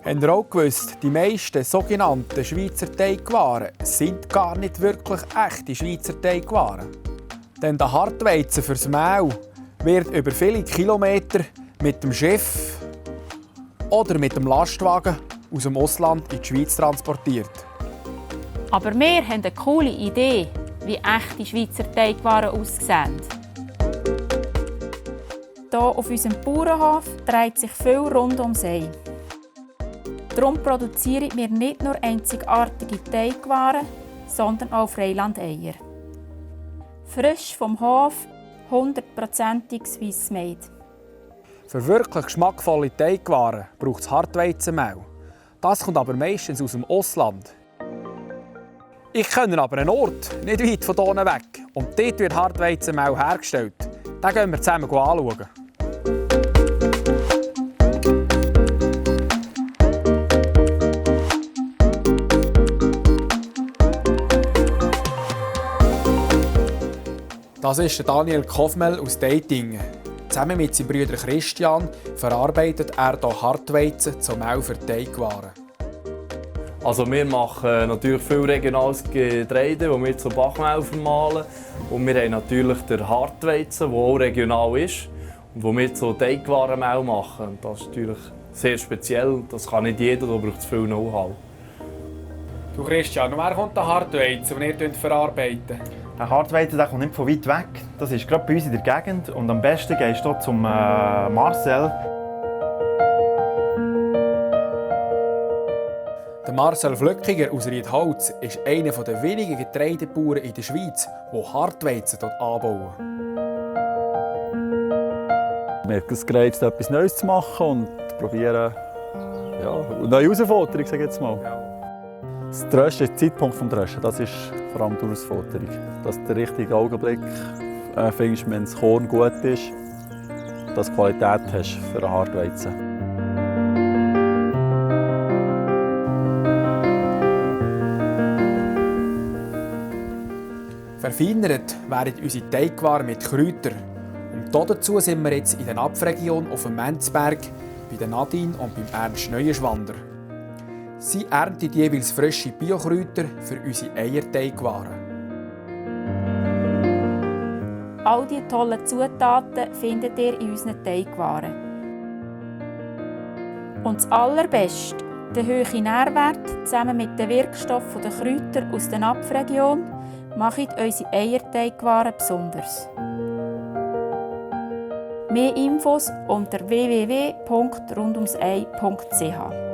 Habt ihr auch gewusst, die meisten sogenannten Schweizer Teigwaren sind gar nicht wirklich echte Schweizer Teigwaren? Denn der Hartweizen fürs Mehl wird über viele Kilometer mit dem Schiff oder mit dem Lastwagen aus dem Ausland in die Schweiz transportiert. Aber wir haben eine coole Idee, wie echte Schweizer Teigwaren aussehen. Hier auf unserem Bauernhof dreht sich viel rund ums Ei. Darum produzieren wir nicht nur einzigartige Teigwaren, sondern auch Freilandeier. Frisch vom Hof, 100%ig Swiss made. Für wirklich geschmackvolle Teigwaren braucht es Hartweizenmehl. Das kommt aber meistens aus dem Ausland. Ich kenne aber einen Ort, nicht weit von hier weg. Und dort wird Hartweizenmehl hergestellt. Den gehen wir zusammen anschauen. Das ist Daniel Kofmel aus Deitingen. Zusammen mit seinem Bruder Christian verarbeitet er hier Hartweizen zum Mehl für Teigwaren. Also wir machen natürlich viel regionales Getreide, das wir zu Bachmehl vermahlen. Und wir haben natürlich den Hartweizen, der auch regional ist und wo wir zu Teigwarenmehl machen. Das ist natürlich sehr speziell, das kann nicht jeder, da braucht es viel Know-how. Du Christian, woher kommt der Hartweizen, den ihr verarbeitet? Der Hartweizen kommt nicht von weit weg. Das ist gerade bei uns in der Gegend. Und am besten gehst du zum Marcel. Der Marcel Flöckiger aus Riedholz ist einer der wenigen Getreidebauern in der Schweiz, die Hartweizen anbauen. Mir hat es gereizt, etwas Neues zu machen und probieren, eine neue Herausforderung, sage ich jetzt mal. Das Dreschen, der Zeitpunkt des Dreschen, das ist vor allem die Herausforderung. Dass du den richtigen Augenblick findest, wenn das Korn gut ist, dass du Qualität hast für einen Hartweizen. Verfeinert werden unsere Teigwaren mit Kräutern. Und dazu sind wir jetzt in der Napfregion auf dem Menzberg bei der Nadine und beim Ernst Neuenschwander. Sie ernten jeweils frische Biokräuter für unsere Eierteigwaren. All diese tollen Zutaten findet ihr in unseren Teigwaren. Und das Allerbeste, der hohe Nährwert zusammen mit den Wirkstoffen der Kräuter aus der Napfregion machen unsere Eierteigwaren besonders. Mehr Infos unter www.rundumsei.ch.